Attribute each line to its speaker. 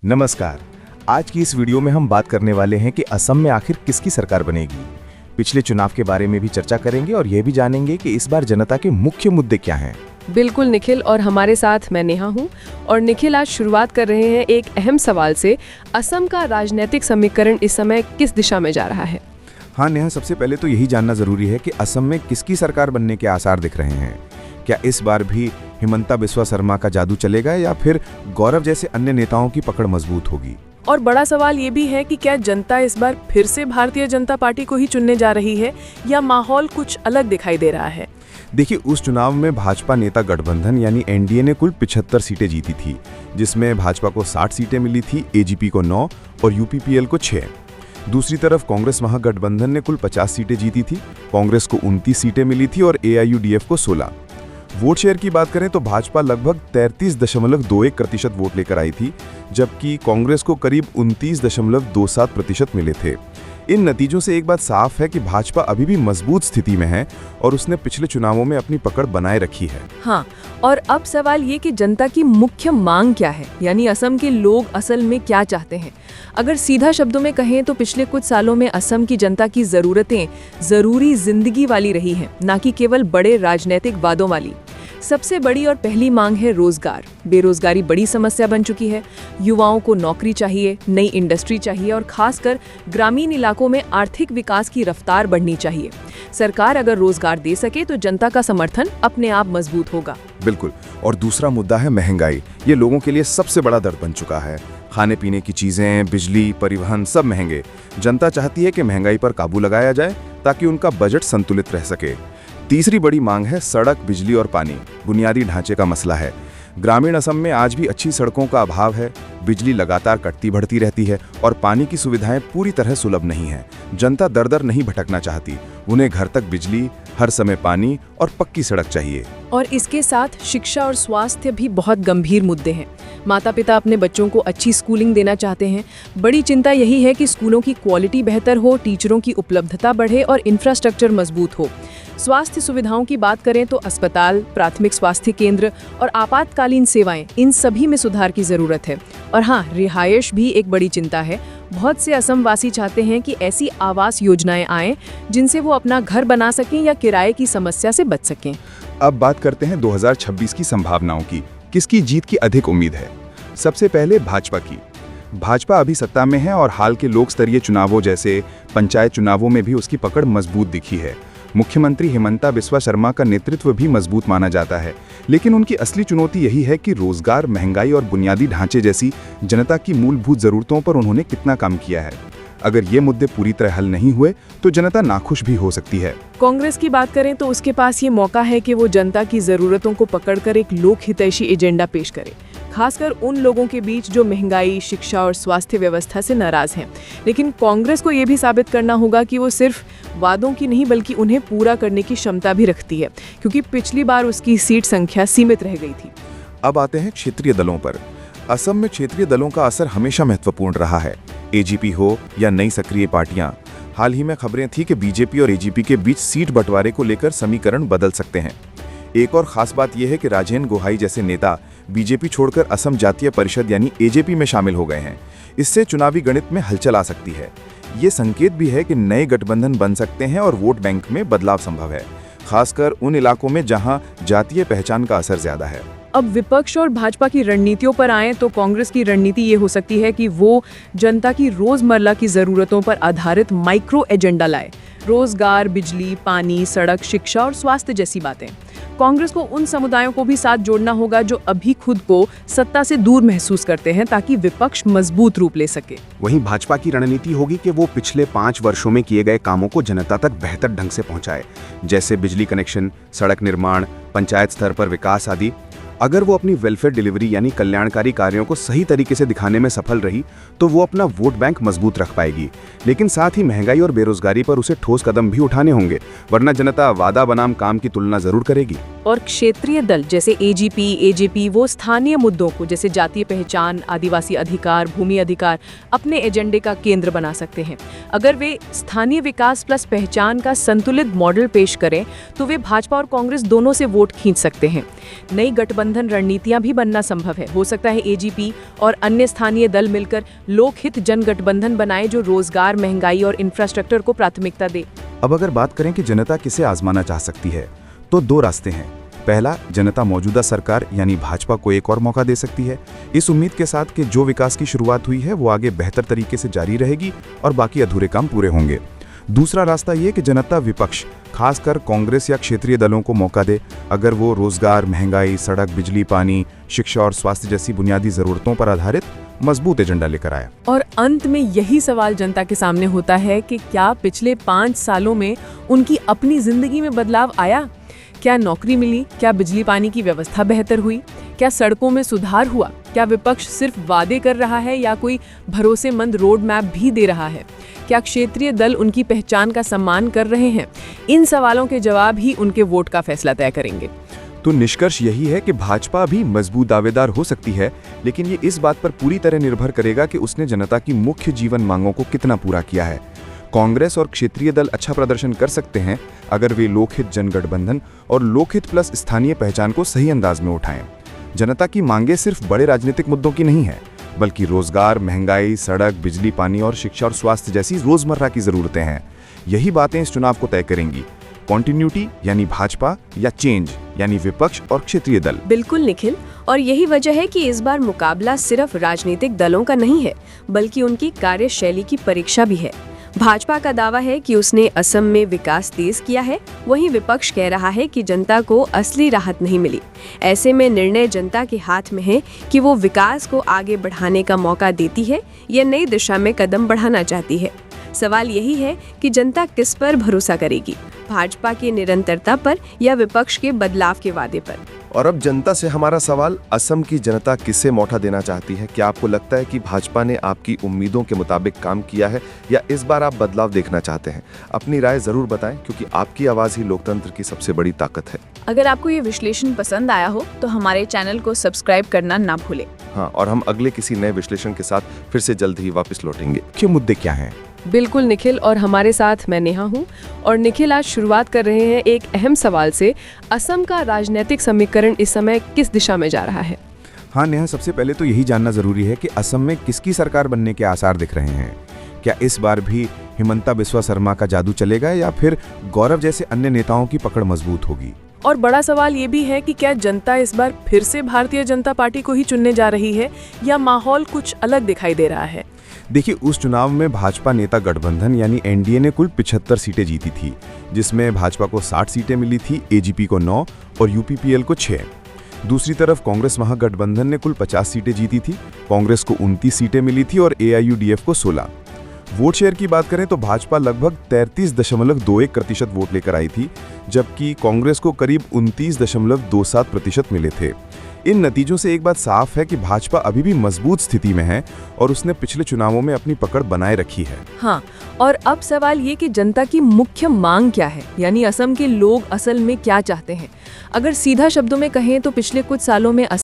Speaker 1: नमस्कार। आज की इस वीडियो में हम बात करने वाले हैं कि असम में आखिर किसकी सरकार बनेगी। पिछले चुनाव के बारे में भी चर्चा करेंगे और यह भी जानेंगे कि इस बार जनता के मुख्य मुद्दे क्या हैं।
Speaker 2: बिल्कुल निखिल, और हमारे साथ मैं नेहा हूँ। और निखिल, आज शुरुआत कर रहे हैं एक अहम सवाल से। असम का राजनीतिक समीकरण इस समय किस दिशा में जा रहा है?
Speaker 1: हाँ नेहा, सबसे पहले तो यही जानना जरूरी है कि असम में किसकी सरकार बनने के आसार दिख रहे हैं। क्या इस बार भी हिमंता बिस्वा शर्मा का जादू चलेगा या फिर गौरव जैसे अन्य नेताओं की पकड़ मजबूत होगी?
Speaker 2: और बड़ा सवाल ये भी है कि क्या जनता इस बार फिर से भारतीय जनता पार्टी को ही चुनने जा रही है या माहौल कुछ अलग दिखाई दे रहा है?
Speaker 1: देखिए, उस चुनाव में भाजपा नेता गठबंधन यानी एनडीए ने कुल 75 सीटें जीती थी, जिसमें भाजपा को 60 सीटें मिली थी, एजीपी को 9 और यूपीपीएल को 6। दूसरी तरफ कांग्रेस महागठबंधन ने कुल 50 सीटें जीती थी, कांग्रेस को 29 सीटें मिली थी और एआईयूडीएफ को 16। वोट शेयर की बात करें तो भाजपा लगभग 33.21% वोट लेकर आई थी, जबकि कांग्रेस को करीब 29.27% मिले थे। इन नतीजों से एक बात साफ है कि भाजपा अभी भी मजबूत स्थिति में है और उसने पिछले चुनावों में अपनी पकड़ बनाए रखी है।
Speaker 2: हाँ, और अब सवाल ये कि जनता की मुख्य मांग क्या है, यानी असम के लोग असल में क्या चाहते हैं। अगर सीधा शब्दों में कहें तो पिछले कुछ सालों में असम की जनता की जरूरतें जरूरी जिंदगी वाली रही हैं, ना कि केवल बड़े राजनीतिक वादों वाली। सबसे बड़ी और पहली मांग है रोजगार। बेरोजगारी बड़ी समस्या बन चुकी है। युवाओं को नौकरी चाहिए, नई इंडस्ट्री चाहिए और खासकर ग्रामीण इलाकों में आर्थिक विकास की रफ्तार बढ़नी चाहिए। सरकार अगर रोजगार दे सके तो जनता का समर्थन अपने आप मजबूत होगा।
Speaker 1: बिल्कुल। और दूसरा मुद्दा है महंगाई। ये लोगों के लिए सबसे बड़ा दर्द बन चुका है। खाने पीने की चीजें, बिजली, परिवहन सब महंगे। जनता चाहती है कि महंगाई पर काबू लगाया जाए ताकि उनका बजट संतुलित रह सके। तीसरी बड़ी मांग है सड़क, बिजली और पानी। बुनियादी ढांचे का मसला है। ग्रामीण असम में आज भी अच्छी सड़कों का अभाव है, बिजली लगातार कटती बढ़ती रहती है और पानी की सुविधाएं पूरी तरह सुलभ नहीं है। जनता दर दर नहीं भटकना चाहती, उन्हें घर तक बिजली, हर समय पानी और पक्की सड़क चाहिए।
Speaker 2: और इसके साथ शिक्षा और स्वास्थ्य भी बहुत गंभीर मुद्दे हैं। माता पिता अपने बच्चों को अच्छी स्कूलिंग देना चाहते हैं। बड़ी चिंता यही है कि स्कूलों की क्वालिटी बेहतर हो, टीचरों की उपलब्धता बढ़े और इंफ्रास्ट्रक्चर मजबूत हो। स्वास्थ्य सुविधाओं की बात करें तो अस्पताल, प्राथमिक स्वास्थ्य केंद्र और आपातकालीन सेवाएं, इन सभी में सुधार की जरूरत है। और हाँ, रिहायश भी एक बड़ी चिंता है। बहुत से असम वासी चाहते हैं कि ऐसी आवास योजनाएं आएं जिनसे वो अपना घर बना सकें या किराए की समस्या से बच सकें।
Speaker 1: अब बात करते हैं 2026 की संभावनाओं की। किसकी जीत की अधिक उम्मीद है? सबसे पहले भाजपा की। भाजपा अभी सत्ता में है और हाल के लोक स्तरीय चुनावों जैसे पंचायत चुनावों में भी उसकी पकड़ मजबूत दिखी है। मुख्यमंत्री हिमंता बिस्वा शर्मा का नेतृत्व भी मजबूत माना जाता है, लेकिन उनकी असली चुनौती यही है कि रोजगार, महंगाई और बुनियादी ढांचे जैसी जनता की मूलभूत जरूरतों पर उन्होंने कितना काम किया है। अगर ये मुद्दे पूरी तरह हल नहीं हुए तो जनता नाखुश भी हो सकती है।
Speaker 2: कांग्रेस की बात करें तो उसके पास ये मौका है कि वो जनता की जरूरतों को पकड़कर एक लोक हितैषी एजेंडा पेश करे, खासकर उन लोगों के बीच जो महंगाई, शिक्षा और स्वास्थ्य व्यवस्था से नाराज हैं। लेकिन कांग्रेस को ये भी साबित करना होगा कि वो सिर्फ वादों की नहीं बल्कि उन्हें पूरा करने की क्षमता भी रखती है, क्योंकि पिछली बार उसकी सीट संख्या सीमित रह गई थी।
Speaker 1: अब आते हैं क्षेत्रीय दलों पर। असम में क्षेत्रीय दलों का असर हमेशा महत्वपूर्ण रहा है। एजीपी हो या नई सक्रिय पार्टियां। हाल ही में खबरें थी कि बीजेपी और एजीपी के बीच सीट बंटवारे को लेकर समीकरण बदल सकते हैं। एक और खास बात यह है कि राजेंद्र गोहाई जैसे नेता बीजेपी छोड़कर असम जातीय परिषद यानी एजेपी में शामिल हो गए हैं। इससे चुनावी गणित में हलचल आ सकती है। ये संकेत भी है कि नए गठबंधन बन सकते हैं और वोट बैंक में बदलाव संभव है, खासकर उन इलाकों में जहां जातीय पहचान का असर ज्यादा है।
Speaker 2: अब विपक्ष और भाजपा की रणनीतियों पर आएं तो कांग्रेस की रणनीति ये हो सकती है कि वो जनता की रोजमर्रा की जरूरतों पर आधारित माइक्रो एजेंडा लाए। रोजगार, बिजली, पानी, सड़क, शिक्षा और स्वास्थ्य जैसी बातें। कांग्रेस को उन समुदायों को भी साथ जोड़ना होगा जो अभी खुद को सत्ता से दूर महसूस करते हैं, ताकि विपक्ष मजबूत रूप ले सके।
Speaker 3: वहीं भाजपा की रणनीति होगी कि वो पिछले 5 वर्षों में किए गए कामों को जनता तक बेहतर ढंग से पहुंचाए, जैसे बिजली कनेक्शन, सड़क निर्माण, पंचायत स्तर पर विकास आदि। अगर वो अपनी वेलफेयर डिलीवरी यानी कल्याणकारी कार्यों को सही तरीके से दिखाने में सफल रही तो वो अपना वोट बैंक मजबूत रख पाएगी। लेकिन साथ ही महंगाई और बेरोजगारी पर उसे ठोस कदम भी उठाने होंगे, वरना जनता वादा बनाम काम की तुलना जरूर करेगी।
Speaker 2: और क्षेत्रीय दल जैसे एजीपी वो स्थानीय मुद्दों को जैसे जातीय पहचान, आदिवासी अधिकार, भूमि अधिकार अपने एजेंडे का केंद्र बना सकते हैं। अगर वे स्थानीय विकास प्लस पहचान का संतुलित मॉडल पेश करें तो वे भाजपा और कांग्रेस दोनों से वोट खींच सकते हैं। नई गठबंधन गठबंधन रणनीतियां भी बनना संभव है। हो सकता है एजीपी और अन्य स्थानीय दल मिलकर लोकहित जन गठबंधन बनाए जो रोजगार, महंगाई और इंफ्रास्ट्रक्चर को प्राथमिकता दे।
Speaker 1: अब अगर बात करें कि जनता किसे आजमाना चाह सकती है, तो दो रास्ते हैं। पहला, जनता मौजूदा सरकार यानी भाजपा को एक और मौका दे सकती है, इस उम्मीद के साथ कि जो विकास की शुरुआत हुई है वो आगे बेहतर तरीके से जारी रहेगी और बाकी अधूरे काम पूरे होंगे। दूसरा रास्ता ये कि जनता विपक्ष, खासकर कांग्रेस या क्षेत्रीय दलों को मौका दे। अगर वो रोजगार, महंगाई, सड़क, बिजली, पानी, शिक्षा और स्वास्थ्य जैसी बुनियादी जरूरतों पर आधारित मजबूत एजेंडा लेकर आया।
Speaker 2: और अंत में यही सवाल जनता के सामने होता है कि क्या पिछले 5 सालों में उनकी अपनी जिंदगी में बदलाव आया? क्या नौकरी मिली? क्या बिजली पानी की व्यवस्था बेहतर हुई? क्या सड़कों में सुधार हुआ? क्या विपक्ष सिर्फ वादे कर रहा है या कोई भरोसेमंद रोड मैप भी दे रहा है? क्या क्षेत्रीय दल उनकी पहचान का सम्मान कर रहे हैं? इन सवालों के जवाब ही उनके वोट का फैसला तय करेंगे।
Speaker 1: तो निष्कर्ष यही है कि भाजपा भी मजबूत दावेदार हो सकती है, लेकिन ये इस बात पर पूरी तरह निर्भर करेगा कि उसने जनता की मुख्य जीवन मांगों को कितना पूरा किया है। कांग्रेस और क्षेत्रीय दल अच्छा प्रदर्शन कर सकते हैं अगर वे लोकहित जनगठबंधन और लोकहित प्लस स्थानीय पहचान को सही अंदाज में उठाएं। जनता की मांगे सिर्फ बड़े राजनीतिक मुद्दों की नहीं है, बल्कि रोजगार, महंगाई, सड़क, बिजली, पानी और शिक्षा और स्वास्थ्य जैसी रोजमर्रा की जरूरतें हैं। यही बातें इस चुनाव को तय करेंगी। कॉन्टिन्यूटी यानी भाजपा या चेंज यानी विपक्ष और क्षेत्रीय दल।
Speaker 4: बिल्कुल निखिल, और यही वजह है कि इस बार मुकाबला सिर्फ राजनीतिक दलों का नहीं है, बल्कि उनकी कार्यशैली की परीक्षा भी है। भाजपा का दावा है कि उसने असम में विकास तेज किया है, वहीं विपक्ष कह रहा है कि जनता को असली राहत नहीं मिली। ऐसे में निर्णय जनता के हाथ में है कि वो विकास को आगे बढ़ाने का मौका देती है या नई दिशा में कदम बढ़ाना चाहती है। सवाल यही है कि जनता किस पर भरोसा करेगी, भाजपा की निरंतरता पर या विपक्ष के बदलाव के वादे पर।
Speaker 5: और अब जनता से हमारा सवाल, असम की जनता किसे मौका देना चाहती है? क्या आपको लगता है कि भाजपा ने आपकी उम्मीदों के मुताबिक काम किया है या इस बार आप बदलाव देखना चाहते हैं? अपनी राय जरूर बताएं, क्योंकि आपकी आवाज ही लोकतंत्र की सबसे बड़ी ताकत है।
Speaker 4: अगर आपको ये विश्लेषण पसंद आया हो तो हमारे चैनल को सब्सक्राइब करना ना भूलें।
Speaker 5: हाँ, और हम अगले किसी नए विश्लेषण के साथ फिर से जल्द ही वापस लौटेंगे।
Speaker 1: मुख्य मुद्दे क्या हैं?
Speaker 2: बिल्कुल निखिल, और हमारे साथ मैं नेहा हूँ। और निखिल, आज शुरुआत कर रहे हैं एक अहम सवाल से। असम का राजनीतिक समीकरण इस समय किस दिशा में जा रहा है?
Speaker 1: हाँ नेहा, सबसे पहले तो यही जानना जरूरी है कि असम में किसकी सरकार बनने के आसार दिख रहे हैं। क्या इस बार भी हिमंता बिस्वा शर्मा का जादू चलेगा या फिर गौरव जैसे अन्य नेताओं की पकड़ मजबूत होगी?
Speaker 2: और बड़ा सवाल ये भी है कि क्या जनता इस बार फिर से भारतीय जनता पार्टी को ही चुनने जा रही है या माहौल कुछ अलग दिखाई दे रहा है?
Speaker 1: देखिए, उस चुनाव में भाजपा नेता गठबंधन यानी एनडीए ने कुल 75 सीटें जीती थी, जिसमें भाजपा को 60 सीटें मिली थी, एजीपी को 9 और यूपीपीएल को 6। दूसरी तरफ कांग्रेस महागठबंधन ने कुल 50 सीटें जीती थी, कांग्रेस को 29 सीटें मिली थी और एआईयूडीएफ को 16। वोट शेयर की बात करें तो भाजपा लगभग 33.21% वोट लेकर आई थी, जबकि कांग्रेस को करीब 29.27% मिले थे। इन नतीजों से एक बात साफ है कि भाजपा अभी भी मजबूत स्थिति में है और उसने पिछले चुनावों में अपनी पकड़ बनाए रखी है।
Speaker 2: हाँ, और अब सवाल ये कि जनता की मुख्य मांग क्या है, यानी असम के लोग असल में क्या चाहते हैं। अगर सीधा शब्दों में कहें तो पिछले कुछ सालों में